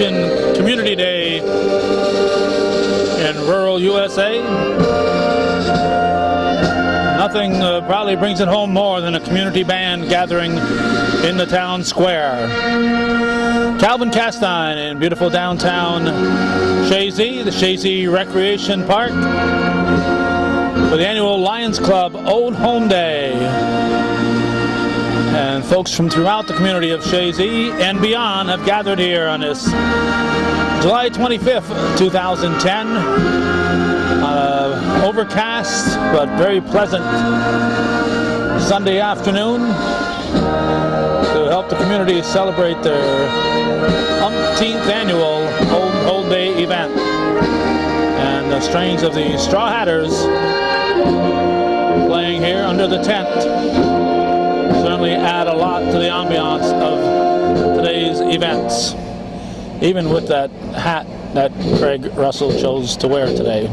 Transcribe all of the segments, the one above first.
Recreation Community Day in rural USA. Nothing probably brings it home more than a community band gathering in the town square. Calvin Castine in beautiful downtown Chazy, the Chazy Recreation Park, for the annual Lions Club Old Home Day. And folks from throughout the community of Chazy and beyond have gathered here on this July 25th, 2010. Overcast but very pleasant Sunday afternoon to help the community celebrate their umpteenth annual Old Home Day event. And the strains of the Straw Hatters playing here under the tent certainly add a lot to the ambiance of today's events, even with that hat that Craig Russell chose to wear today.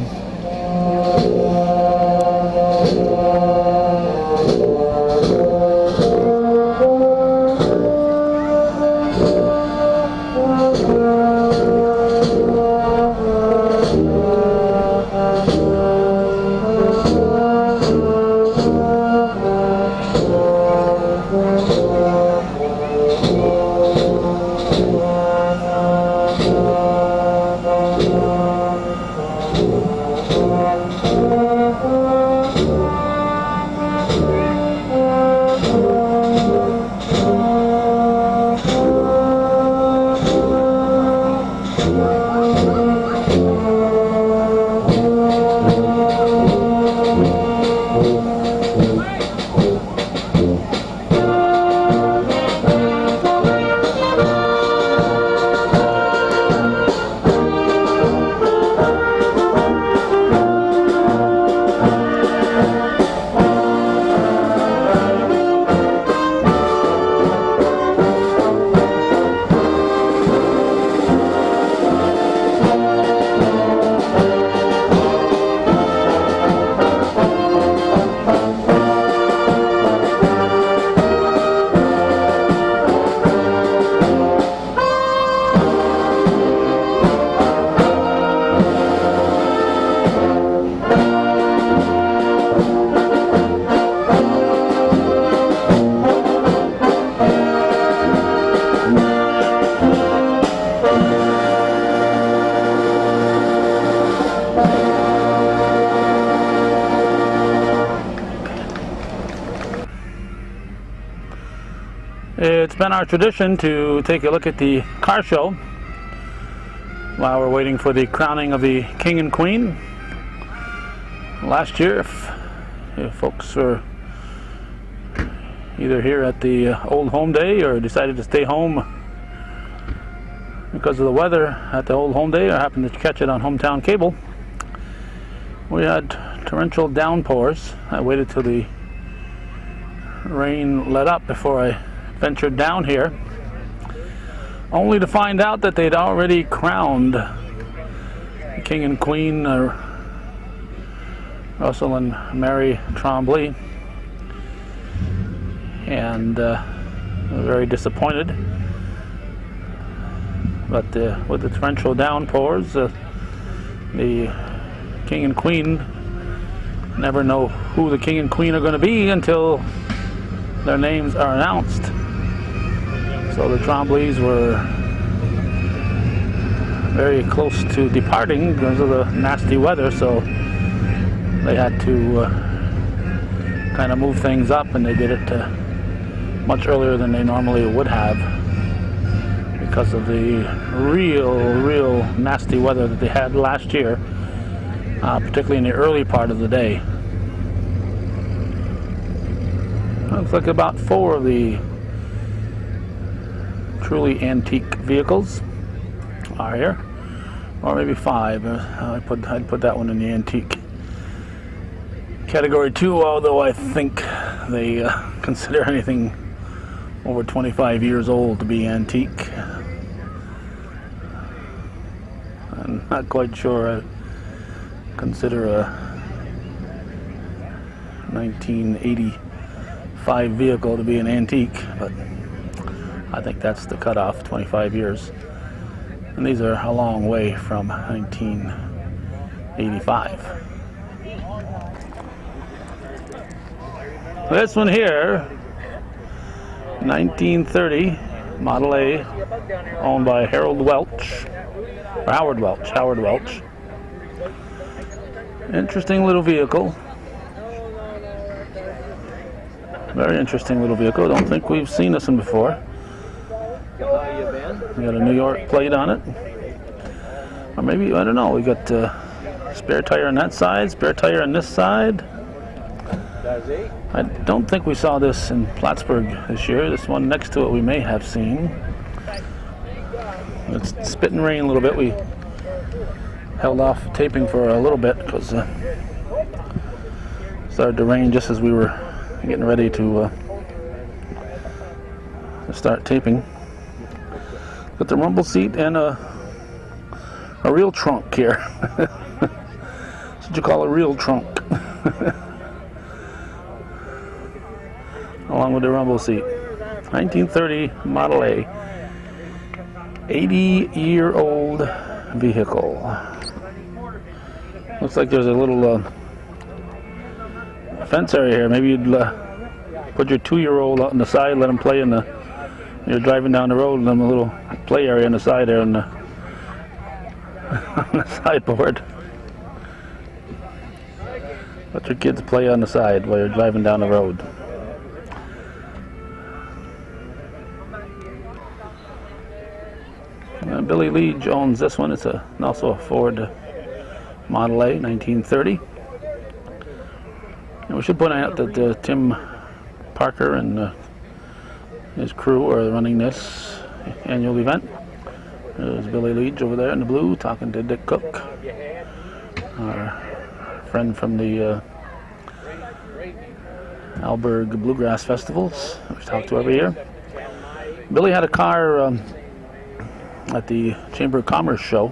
It's been our tradition to take a look at the car show while we're waiting for the crowning of the King and Queen. Last year, if folks were either here at the Old Home Day or decided to stay home because of the weather at the Old Home Day or happened to catch it on hometown cable, we had torrential downpours. I waited till the rain let up before I ventured down here, only to find out that they'd already crowned the King and Queen, Russell and Mary Trombley, and very disappointed. But with the torrential downpours, the King and Queen never know who the King and Queen are going to be until their names are announced. So the Trombleys were very close to departing because of the nasty weather, so they had to kind of move things up, and they did it much earlier than they normally would have because of the real nasty weather that they had last year, particularly in the early part of the day. Looks like about 4 of the truly antique vehicles are here, or maybe 5. I'd put that one in the antique category too, although I think they consider anything over 25 years old to be antique. I'm not quite sure I consider a 1985 vehicle to be an antique, but I think that's the cutoff, 25 years. And these are a long way from 1985. This one here, 1930 Model A, owned by Howard Welch. Interesting little vehicle. Very interesting little vehicle. Don't think we've seen this one before. We got a New York plate on it. Or maybe, I don't know, we got spare tire on that side, spare tire on this side. I don't think we saw this in Plattsburgh this year. This one next to it we may have seen. It's spitting rain a little bit. We held off taping for a little bit because it started to rain just as we were getting ready to start taping. Got the rumble seat and a real trunk here. That's what you call a real trunk. Along with the rumble seat. 1930 Model A. 80-year-old vehicle. Looks like there's a little fence area here. Maybe you'd put your 2-year-old out on the side, let him play in the. You're driving down the road, and then a little play area on the side there on the, on the sideboard. Let your kids play on the side while you're driving down the road. Billy Leach owns this one. It's also a Ford Model A, 1930. And we should point out that Tim Parker and his crew are running this annual event. There's Billy Leach over there in the blue talking to Dick Cook, our friend from the Alberg Bluegrass Festivals, we talk to every year. Billy had a car at the Chamber of Commerce show,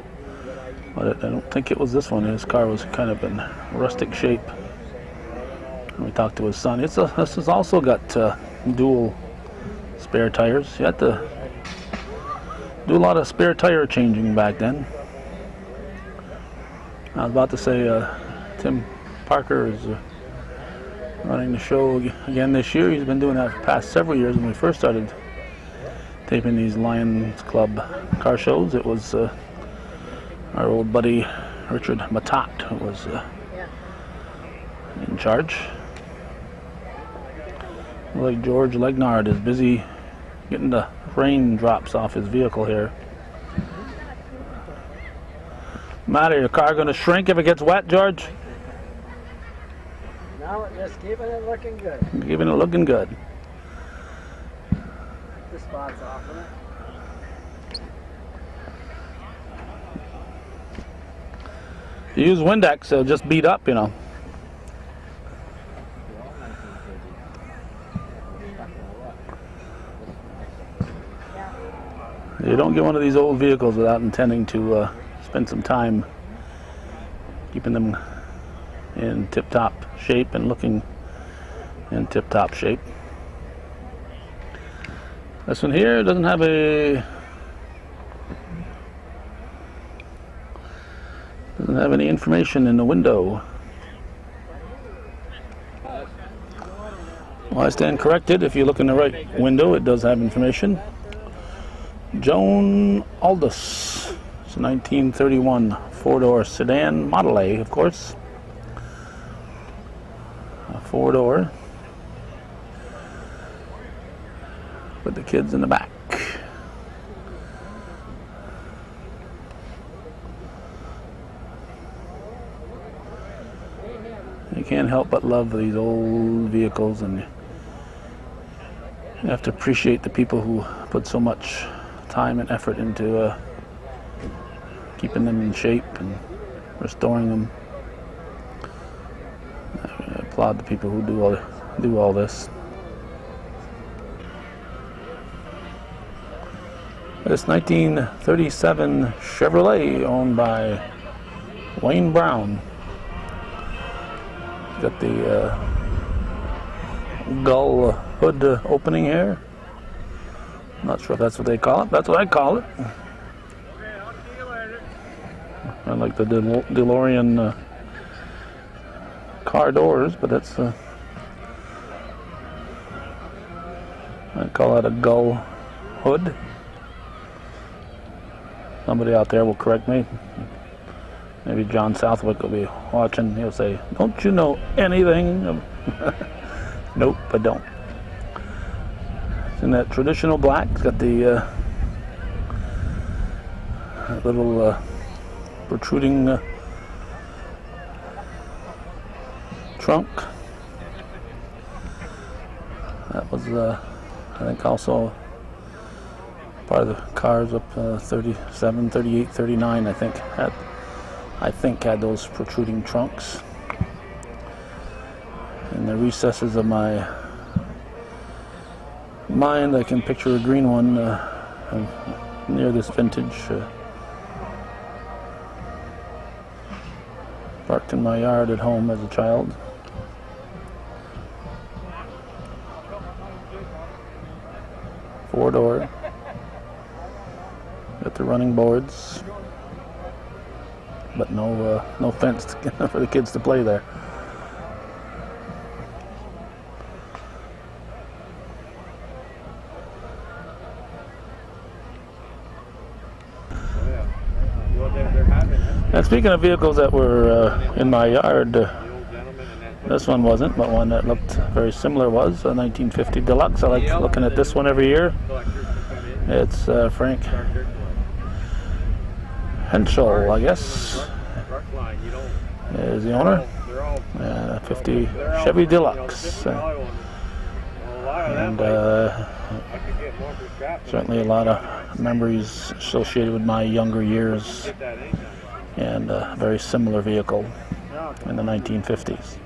but I don't think it was this one. His car was kind of in rustic shape. And we talked to his son. This has also got dual spare tires. You had to do a lot of spare tire changing back then. I was about to say Tim Parker is running the show again this year. He's been doing that for the past several years. When we first started taping these Lions Club car shows, it was our old buddy Richard Matat who was in charge. Like George Legnard is busy getting the raindrops off his vehicle here. Matter, your car going to shrink if it gets wet, George? No, just keeping it looking good. Keeping it looking good. The spot's off of it. You use Windex, it'll just beat up, you know. You don't get one of these old vehicles without intending to spend some time keeping them in tip-top shape and looking in tip-top shape. This one here doesn't have any information in the window. Well, I stand corrected. If you look in the right window, it does have information. Joan Aldous. It's a 1931 four-door sedan, Model A, of course. A four-door with the kids in the back. You can't help but love these old vehicles, and you have to appreciate the people who put so much time and effort into keeping them in shape and restoring them. I applaud the people who do all this. This 1937 Chevrolet owned by Wayne Brown. Got the gull hood opening here. Not sure if that's what they call it. That's what I call it. I like the DeLorean car doors, but that's I call that a gull hood. Somebody out there will correct me. Maybe John Southwick will be watching. He'll say, "Don't you know anything?" Nope, I don't. It's in that traditional black. It's got the little protruding trunk. That was, I think, also part of the cars up 37, 38, 39, I think had those protruding trunks. In the recesses of my mind, I can picture a green one near this vintage. Parked in my yard at home as a child. Four-door. Got the running boards, but no fence for the kids to play there. And speaking of vehicles that were in my yard, this one wasn't, but one that looked very similar was a 1950 Deluxe. I like looking at this one every year. It's Frank Henschel, I guess, is the owner. 50 Chevy Deluxe. And certainly a lot of memories associated with my younger years, and a very similar vehicle in the 1950s.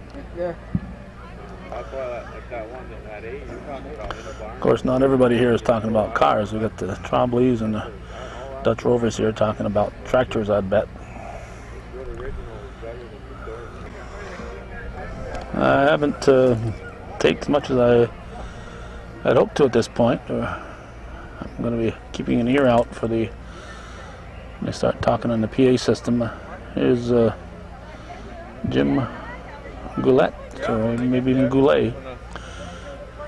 Of course, not everybody here is talking about cars. We got the Tremblays and the Dutch Rovers here talking about tractors, I'd bet. I haven't taken as much as I'd hoped to at this point. I'm going to be keeping an ear out for when they start talking on the PA system. Here's Jim Goulet, or maybe even Goulet,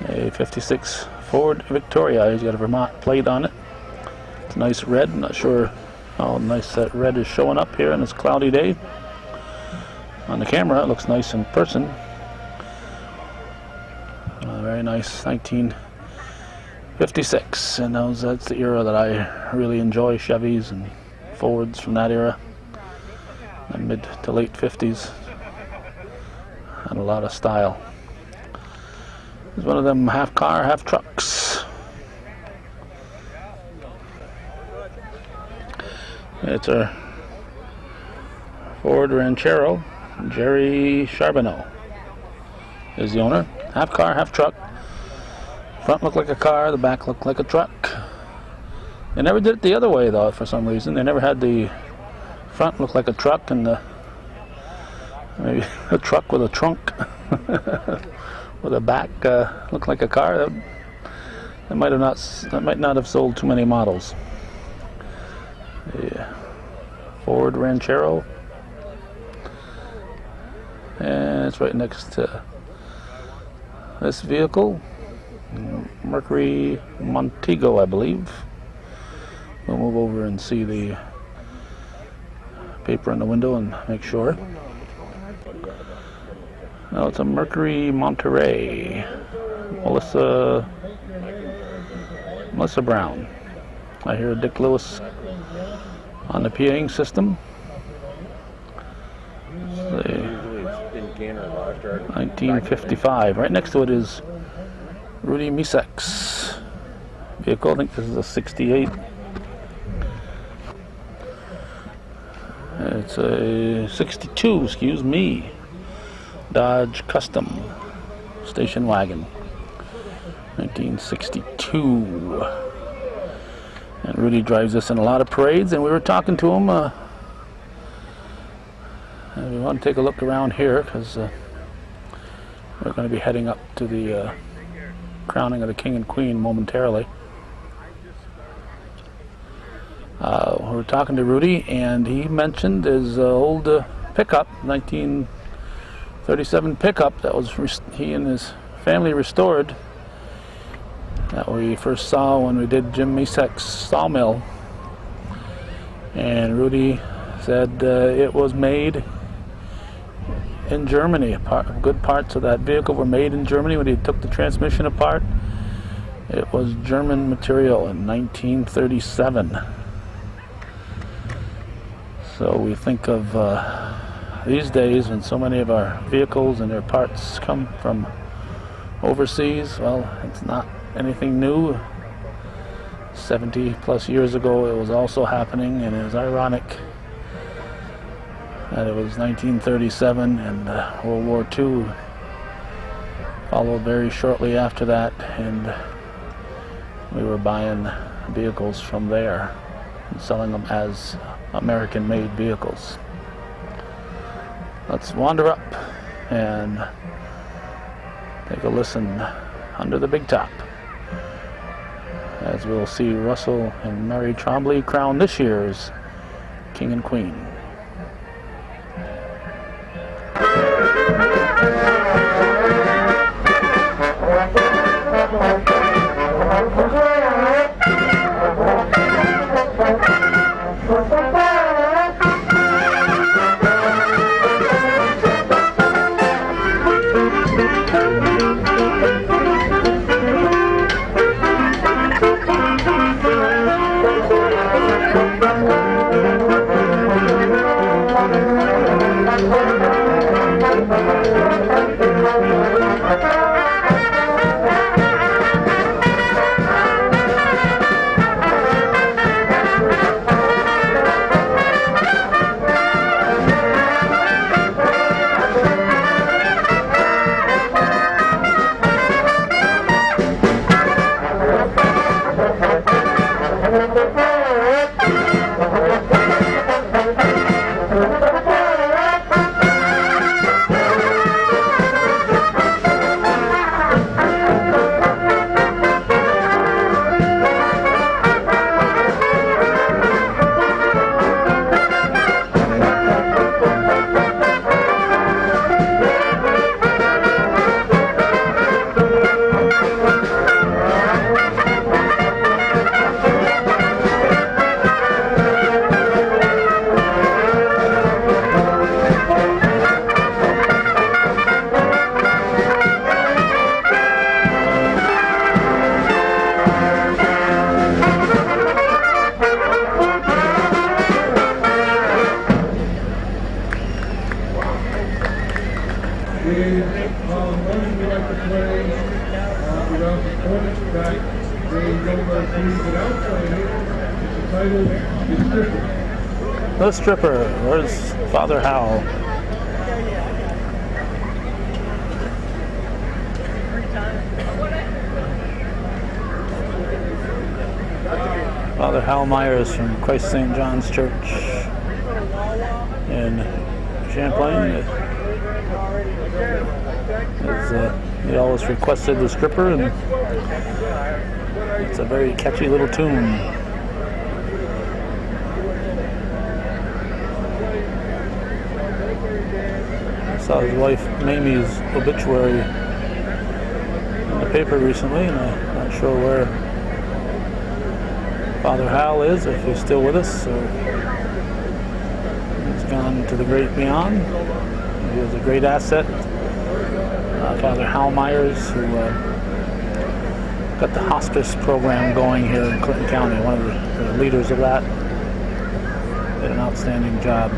a 56 Ford Victoria. He's got a Vermont plate on it. It's nice red. I'm not sure how nice that red is showing up here on this cloudy day. On the camera, it looks nice in person. Very nice 1956, and that's the era that I really enjoy. Chevys and Fords from that era, the mid to late 50s, had a lot of style. It's one of them half car, half trucks. It's a Ford Ranchero. Jerry Charbonneau is the owner. Half car, half truck. Front looked like a car, the back looked like a truck. They never did it the other way, though, for some reason. They never had the front look like a truck and maybe a truck with a trunk with a back look like a car. That might not have sold too many models. Yeah. Ford Ranchero. And it's right next to this vehicle, Mercury Montego, I believe. We'll move over and see the paper in the window and make sure. No, it's a Mercury Monterey. Melissa Brown. I hear Dick Lewis on the PAing system. 1955. Right next to it is Rudy Misek's vehicle. I think this is a 68. It's a 62, excuse me. Dodge Custom station wagon. 1962. And Rudy drives this in a lot of parades, and we were talking to him. And we want to take a look around here because we're going to be heading up to the crowning of the King and Queen momentarily. We were talking to Rudy, and he mentioned his old pickup, 1937 pickup that was he and his family restored, that we first saw when we did Jim Misek's sawmill. And Rudy said it was made in Germany. Good parts of that vehicle were made in Germany when he took the transmission apart. It was German material in 1937. So we think of these days when so many of our vehicles and their parts come from overseas. Well, it's not anything new. 70 plus years ago it was also happening, and it was ironic that it was 1937 and World War II followed very shortly after that, and we were buying vehicles from there and selling them as American-made vehicles. Let's wander up and take a listen under the big top, as we'll see Russell and Mary Trombley crown this year's King and Queen. The Stripper. Where's Father Howell? Father Hal Myers from Christ St. John's Church in Champlain. He always requested the Stripper, and it's a very catchy little tune. I saw his wife Mamie's obituary in the paper recently, and I'm not sure where Father Hal is, if he's still with us, or he's gone to the great beyond. He was a great asset. Father Hal Myers, who got the hospice program going here in Clinton County, one of the leaders of that. Did an outstanding job.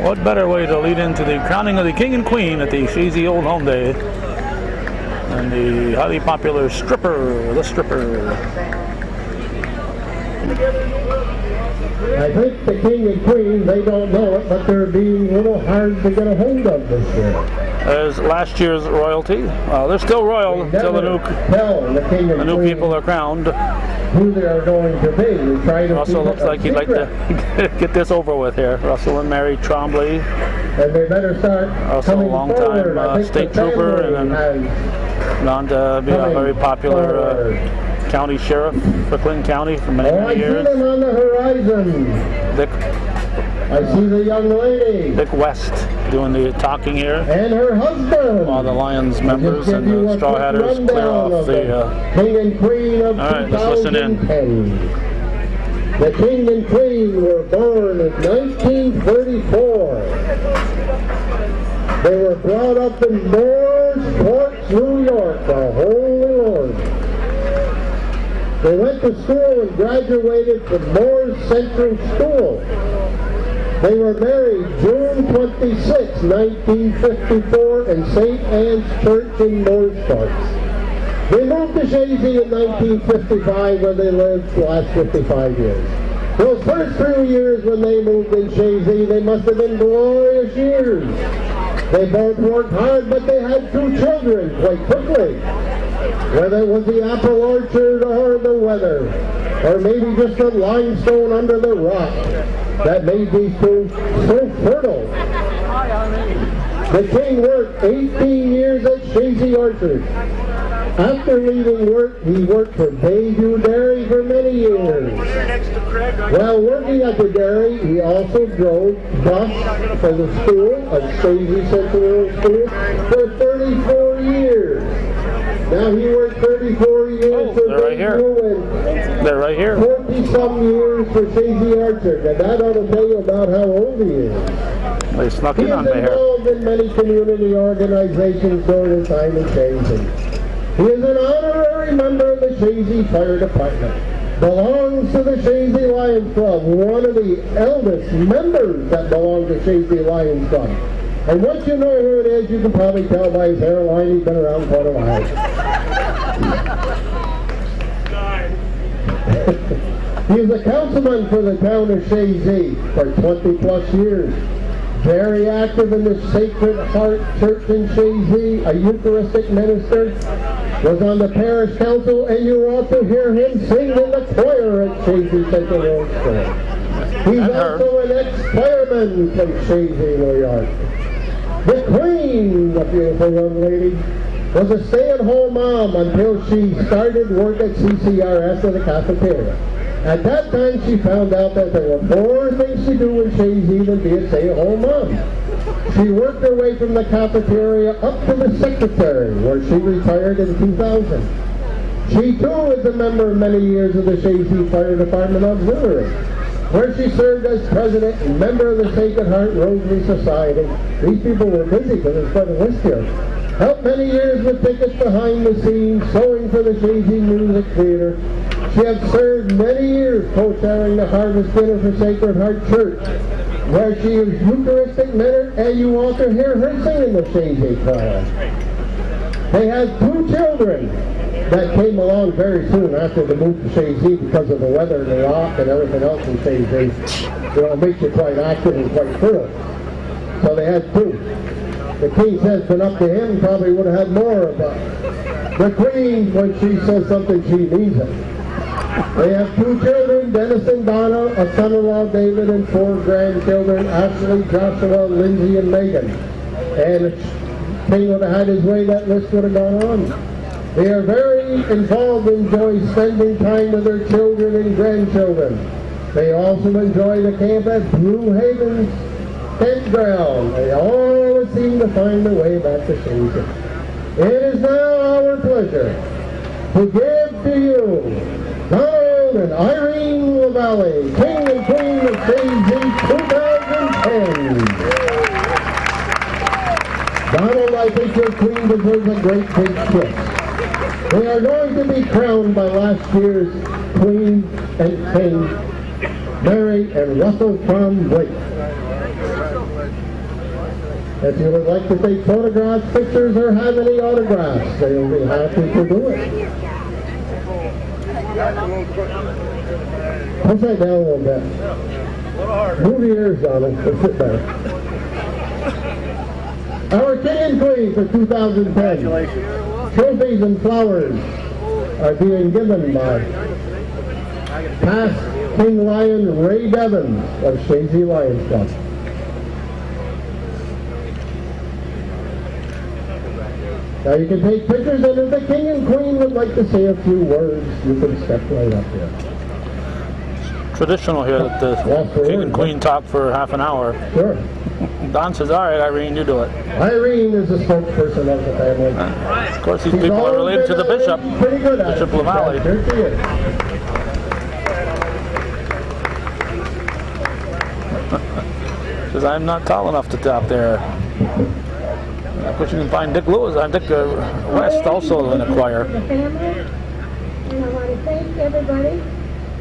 What better way to lead into the crowning of the king and queen at the Chazy Old Home Day than the highly popular stripper, the stripper. I think the king and queen, they don't know it, but they're being a little hard to get a hold of this year. As last year's royalty. They're still royal until the new people are crowned. Who they are going to be. We try to Russell looks like he'd like to get this over with here. Russell and Mary Trombley. And they better start Also a long-time state trooper, and then gone to be a very popular county sheriff for Clinton County for many years. I see them on the horizon. I see the young lady. Dick West doing the talking here. And her husband. While the Lions members and the Straw Hatters clear off the... King and Queen of 2010. All right, let's listen in. The King and Queen were born in 1934. They were brought up in Moore's New York, the Holy Lord. They went to school and graduated from Moore's Central School. They were married June 26, 1954 in St. Anne's Church in Moorespark. They moved to Chazy in 1955 where they lived the last 55 years. Those first 3 years when they moved in Chazy, they must have been glorious years. They both worked hard, but they had 2 children quite quickly. Whether it was the apple orchard or the weather, or maybe just the limestone under the rock that made these 2 so fertile. The king worked 18 years at Chazy Orchard. After leaving work, he worked for Bayview Dairy for many years. While working at the dairy, he also drove bus for the school at Chazy Central School for 34 years. Now he worked 34 years for Bayview and they're right here. 40-some years for Chazy Orchard, and that ought to tell you about how old he is. They snuck in on me here. He is involved in many community organizations during his time in Chazy. He is an honorary member of the Chazy Fire Department. Belongs to the Chazy Lions Club, one of the eldest members that belong to Chazy Lions Club. And once you know who it is, you can probably tell by his hairline he's been around quite a while. He is a councilman for the town of Chazy for 20 plus years. Very active in the Sacred Heart Church in Chazy, a Eucharistic minister. Was on the parish council, and you ought to hear him sing in the choir at Chazy Central Road School. He's also an ex-fireman from Chazy, New York. The Queen, a beautiful young lady, was a stay-at-home mom until she started work at CCRS in the cafeteria. At that time, she found out that there were 4 things to do in Chazy than be a stay-at-home mom. She worked her way from the cafeteria up to the secretary, where she retired in 2000. She too is a member of many years of the Chazy Fire Department Auxiliary, where she served as president and member of the Sacred Heart Rosary Society. These people were busy because there's quite a list here. Helped many years with tickets behind the scenes, sewing for the Chazy Music Theater. She had served many years co-chairing the Harvest Dinner for Sacred Heart Church, where she is Eucharistic minister, and you ought to hear her sing in the Chazy choir. They had 2 children that came along very soon after the move to Chazy because of the weather and the rock and everything else in Chazy. It makes you quite active and quite fertile. So they had 2. The king says it's been up to him, probably would have had more, but the queen, when she says something, she means it. They have 2 children, Dennis and Donna, a son-in-law, David, and 4 grandchildren, Ashley, Joshua, Lindsay, and Megan. And if King would have had his way, that list would have gone on. They are very involved and enjoy spending time with their children and grandchildren. They also enjoy the camp at Blue Haven's campground. They always seem to find their way back to Chazy. It is now our pleasure to give to you Donald and Irene LaValle, King and Queen of Chazy 2010. Donald, I think your queen deserves a great big kiss. They are going to be crowned by last year's Queen and King, Mary and Russell from Blake. If you would like to take photographs, pictures, or have any autographs, they will be happy to do it. Push that down a little bit. Move your ears on it, but sit back. Our King and Queen for 2010. Trophies and flowers are being given by past King Lion Ray Devons of Chazy Lions Club. Now you can take pictures, and if the King and Queen would like to say a few words, you can step right up here. Traditional here that the King and Queen talk for half an hour. Sure. Don says, all right, Irene, you do it. Irene is the spokesperson of the family. Of course, these people are related to the bishop, Pretty good at Bishop it. LaValle. Sure she is. Says, I'm not tall enough to top there. Of course, you can find Dick Lewis, Dick West also in the choir. The family, and I want to thank everybody.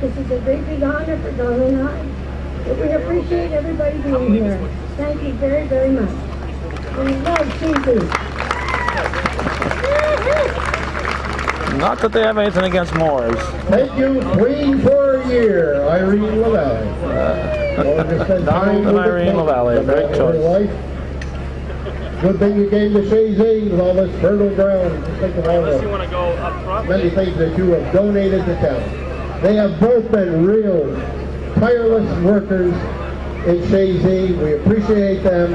This is a great big honor for Donna and I. But we appreciate everybody being here. Thank you very, very much. We love Chazy. Not that they have anything against Moors. Thank you, Queen for a year, Irene LaValle. Donald and Irene LaValle, great choice. Good thing you came to Chazy with all this fertile ground. Just think of all the many things that you have donated to town. They have both been real tireless workers in Chazy. We appreciate them,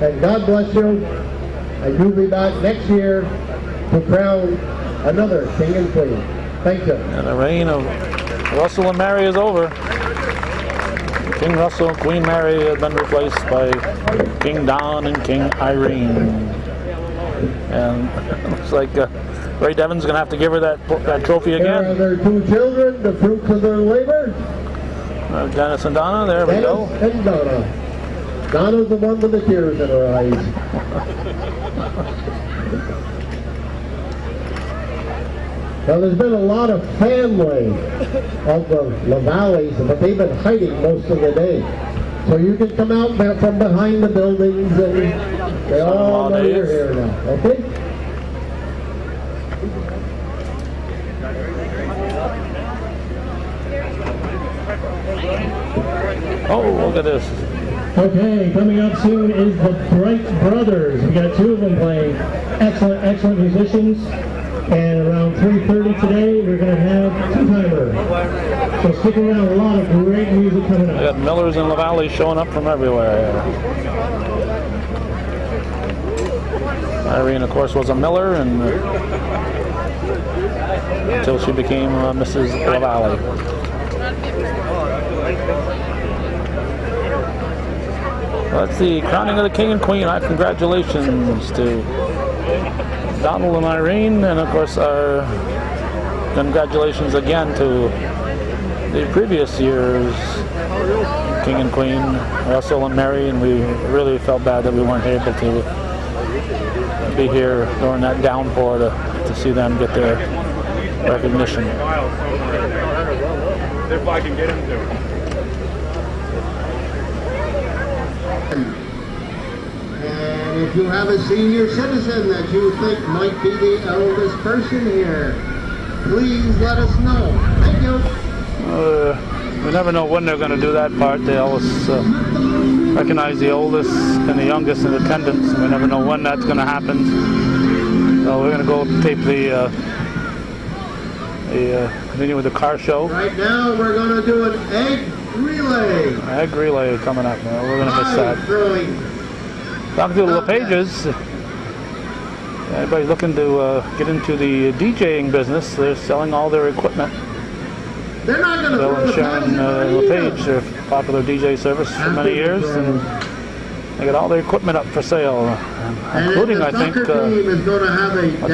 and God bless you. And you'll be back next year to crown another King and Queen. Thank you. And the reign of Russell and Mary is over. King Russell and Queen Mary have been replaced by King Don and King Irene. And it looks like Ray Devon's going to have to give her that trophy Here are again. their two children, the fruits of their labor. Dennis and Donna, there we go. Dennis and Donna. Donna's the one with the tears in her eyes. Now there's been a lot of family of the LaValles, but they've been hiding most of the day. So you can come out from behind the buildings, and they all know you're here now, okay? Oh, look at this. Okay, coming up soon is the Bright Brothers. We got two of them playing excellent musicians. And around 3:30 today, we're going to have two-timer. So stick around, a lot of great music coming We up. got Millers and LaValle showing up from everywhere. Irene, of course, was a Miller, and until she became Mrs. LaValle. Well, that's the crowning of the King and Queen. Congratulations to Donald and Irene, and of course our congratulations again to the previous year's King and Queen, Russell and Mary, and we really felt bad that we weren't able to be here during that downpour to see them get their recognition. If I can get him to. And if you have a senior citizen that you think might be the eldest person here, please let us know. Thank you. We never know when they're going to do that part. They always recognize the oldest and the youngest in attendance, and we never know when that's going to happen. So we're going to go tape continue with the car show. Right now we're going to do an egg relay. Egg relay coming up. We're going to miss that. Throwing. Talking to the LePages. Everybody's looking to get into the DJing business. They're selling all their equipment. They're not going to Bill throw and the Sharon LePage, their popular DJ service for many years, and they got all their equipment up for sale, including, I think, a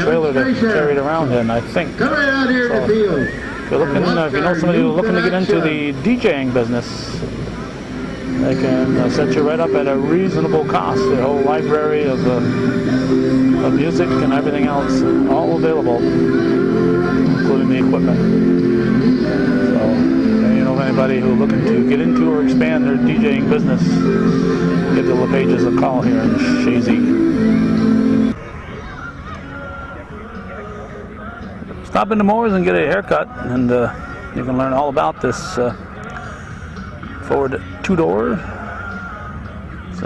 trailer to carry it around in, I think. Come right out here to the field. If you're looking, if you know somebody who's looking to get into the DJing business, they can set you right up at a reasonable cost. The whole library of music and everything else, all available, including the equipment. So, you know, if anybody who's looking to get into or expand their DJing business, give the LePages a call here in Chazy. Stop into Moore's and get a haircut, and you can learn all about this Ford two-door. It's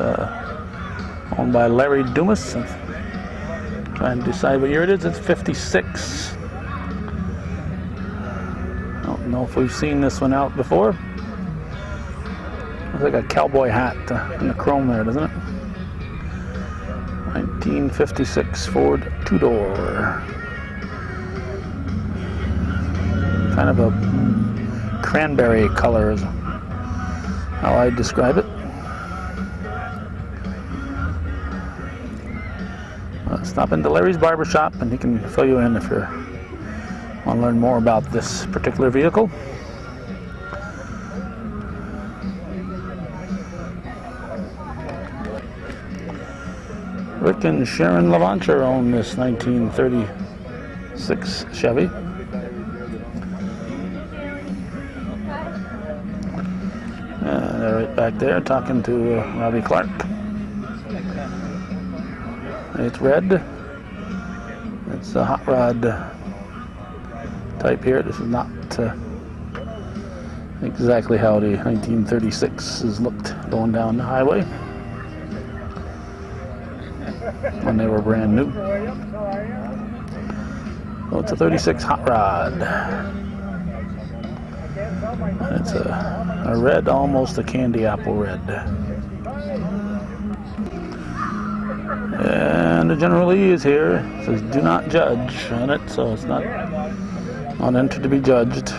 owned by Larry Dumas. Trying to decide what year it is. It's 56. I don't know if we've seen this one out before. Looks like a cowboy hat in the chrome there, doesn't it? 1956 Ford two-door. Kind of a cranberry color is how I describe it. Stop into Larry's barbershop and he can fill you in if you want to learn more about this particular vehicle. Rick and Sharon Levancher own this 1936 Chevy. They're right back there talking to Robbie Clark. It's red. It's a hot rod type here. This is not exactly how the 1936s looked going down the highway when they were brand new. So it's a 36 hot rod. It's a red, almost a candy apple red. And the General Lee is here. It says do not judge on it, so it's not entered to be judged.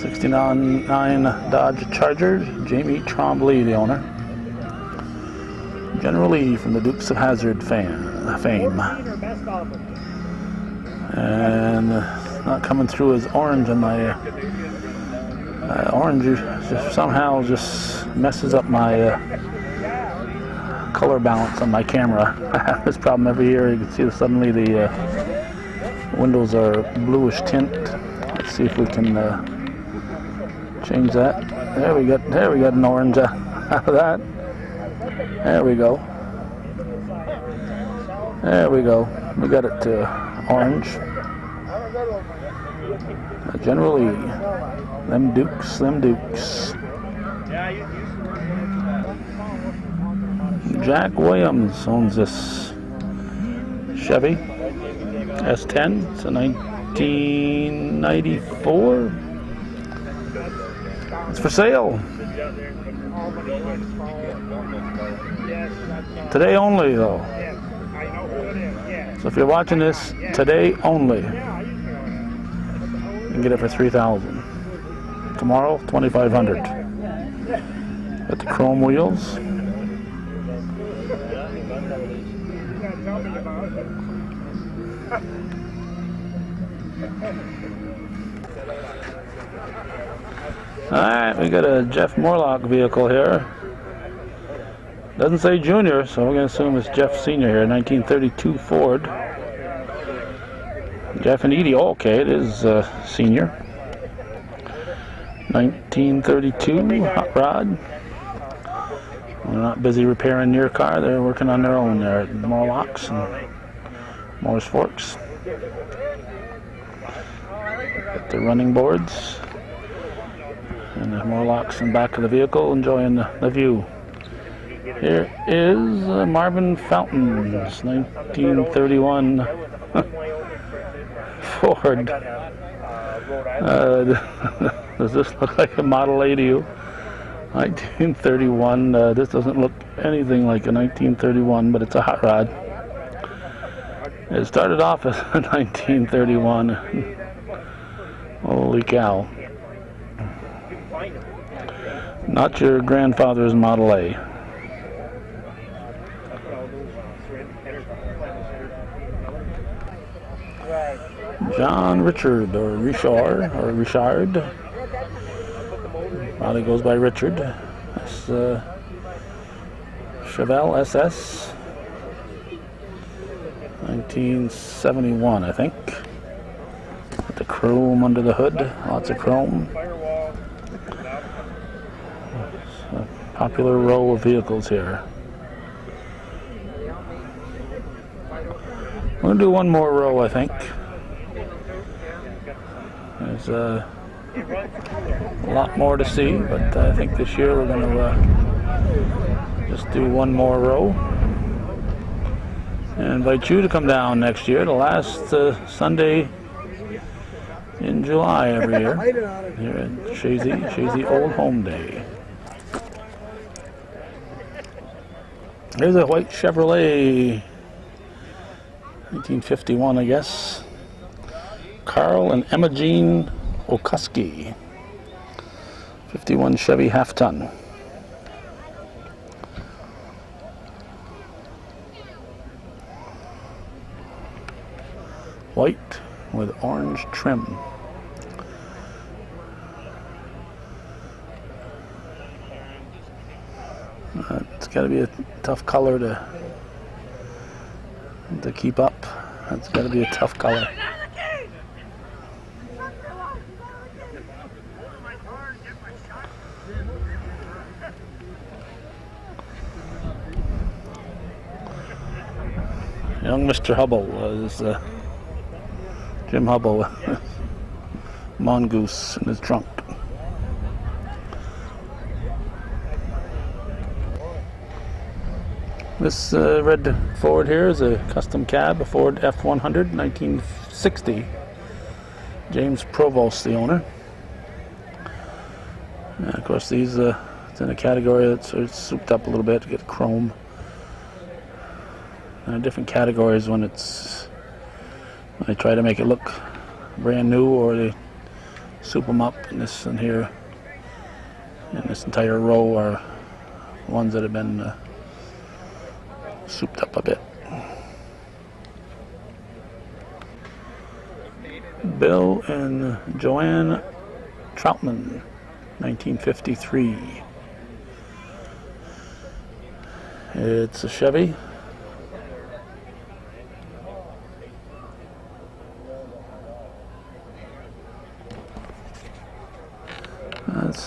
69 Dodge Charger, Jamie Trombley, the owner. General Lee from the Dukes of Hazzard fame. And not coming through as orange on my orange just somehow just messes up my color balance on my camera. I have this problem every year. You can see that suddenly the windows are bluish tint. Let's see if we can change that. There we got an orange out of that. There we go. There we go. We got it to orange. Generally, them Dukes. Jack Williams owns this Chevy S10. It's a 1994. It's for sale. Today only, though. So if you're watching this, today only. You can get it for $3,000. Tomorrow, $2,500. Got the chrome wheels. Alright, we got a Jeff Morlock vehicle here. Doesn't say Junior, so we're going to assume it's Jeff Senior here. 1932 Ford. Jeff and Edie, oh, okay, it is Senior. 1932 hot rod. They're not busy repairing your car, they're working on their own there at Morlocks and Morris Forks. Got the running boards. And there's Morlocks in the back of the vehicle enjoying the view. Here is Marvin Fountain's 1931 Ford. Does this look like a Model A to you? 1931. This doesn't look anything like a 1931, but it's a hot rod. It started off as a 1931. Holy cow. Not your grandfather's Model A. John Richard or Richard. Probably goes by Richard. That's Chevelle SS. 1971, I think. With the chrome under the hood. Lots of chrome. A popular row of vehicles here. We're going to do one more row, I think. There's a lot more to see, but I think this year we're going to just do one more row. And invite you to come down next year, the last Sunday in July every year, here at Chazy Old Home Day. There's a white Chevrolet, 1951, I guess. Carl and Emma Jean Okuski, 51 Chevy half-ton. White with orange trim. It's got to be a tough color to keep up. It's got to be a tough color. Young Mr. Hubble is Jim Hubble with mongoose in his trunk. This red Ford here is a custom cab, a Ford F-100, 1960. James Provost, the owner. And of course, these it's in a category that's sort of souped up a little bit to get chrome. Different categories when they try to make it look brand new, or they soup them up. And this in here, and this entire row are ones that have been souped up a bit. Bill and Joanne Troutman, 1953. It's a Chevy.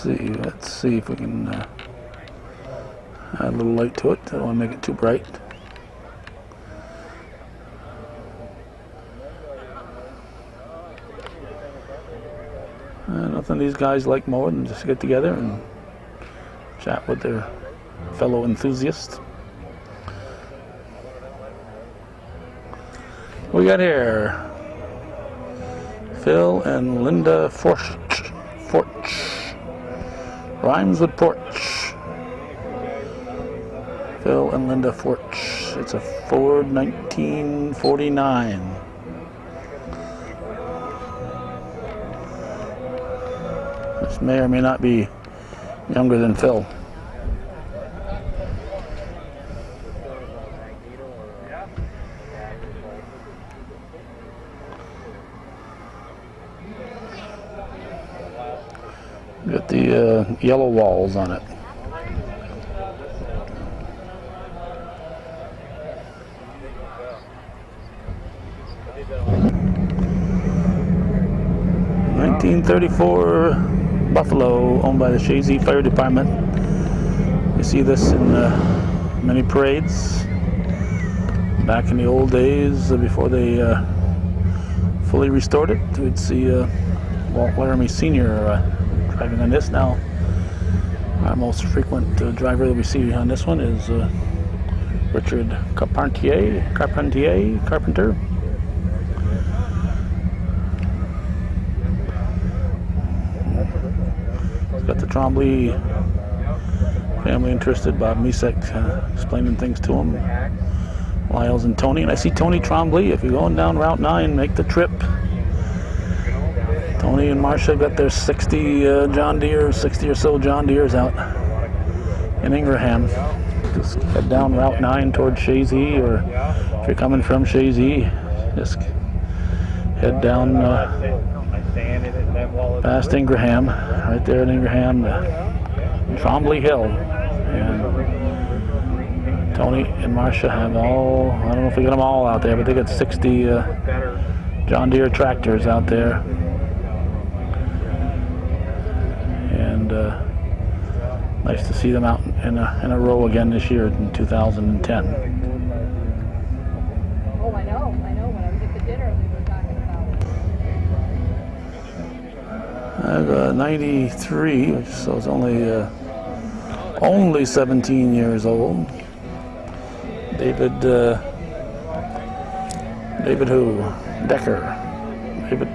Let's see if we can add a little light to it. I don't want to make it too bright. Nothing these guys like more than just get together and chat with their fellow enthusiasts. What we got here? Phil and Linda Forch. Rhymes with porch. Phil and Linda Forch. It's a Ford 1949. This may or may not be younger than Phil. Got the yellow walls on it. '34 Buffalo, owned by the Chazy Fire Department. You see this in many parades. Back in the old days, before they fully restored it, we'd see Walt Laramie Sr. driving on this. Now, our most frequent driver that we see on this one is Richard Carpenter. He's got the Trombley family interested. Bob Misek explaining things to him. Lyles and Tony. And I see Tony Trombley. If you're going down Route 9, make the trip. Tony and Marcia got their 60 John Deere, 60 or so John Deeres out in Ingraham. Just head down Route 9 towards Chazy, or if you're coming from Chazy, just head down past Ingraham, right there in Ingraham, Trombley Hill. And Tony and Marcia have all, I don't know if we got them all out there, but they got 60 John Deere tractors out there. Nice to see them out in a row again this year in 2010. Oh, I know. When I was at the dinner, we were talking about it. I have 93, so it's only 17 years old. David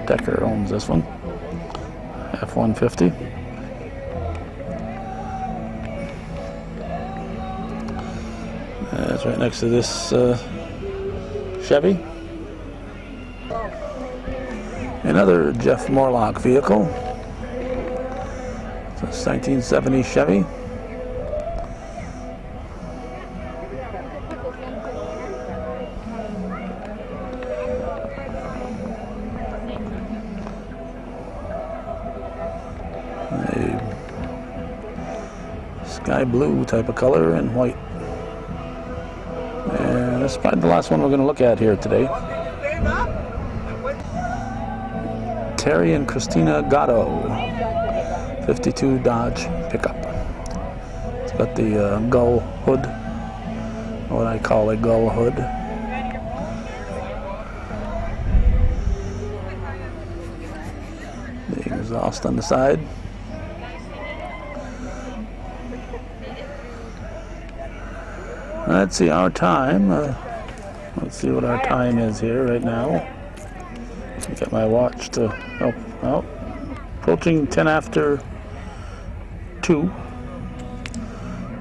Decker owns this one. F-150. It's right next to this Chevy. Another Jeff Morlock vehicle. It's a 1970 Chevy. A sky blue type of color and white. And that's probably the last one we're going to look at here today. Terry and Christina Gatto, 52 Dodge pickup. It's got the gull hood, what I call a gull hood. The exhaust on the side. Let's see our time. Let's see what our time is here right now. Get my watch to, approaching 10 after 2.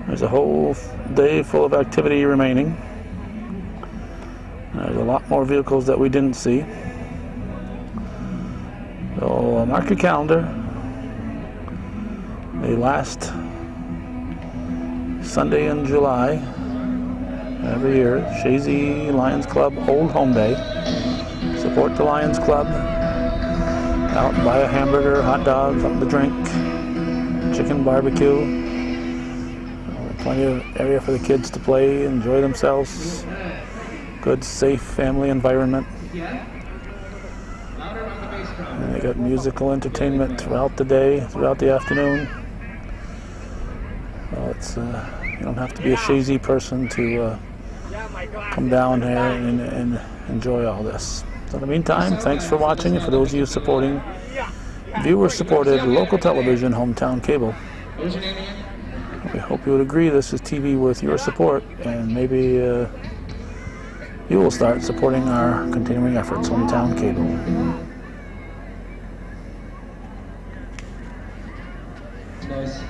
There's a whole day full of activity remaining. There's a lot more vehicles that we didn't see. So mark your calendar. The last Sunday in July, every year, Chazy Lions Club Old Home Day. Support the Lions Club. Out and buy a hamburger, hot dog, something to drink, chicken barbecue. Plenty of area for the kids to play, enjoy themselves. Good, safe family environment. And they got musical entertainment throughout the day, throughout the afternoon. Well, it's you don't have to be a Chazy person to come down here and enjoy all this. So in the meantime, thanks for watching, and for those of you supporting viewer-supported local television, hometown cable. We hope you would agree this is TV worth your support, and maybe you will start supporting our continuing efforts, hometown cable. Nice.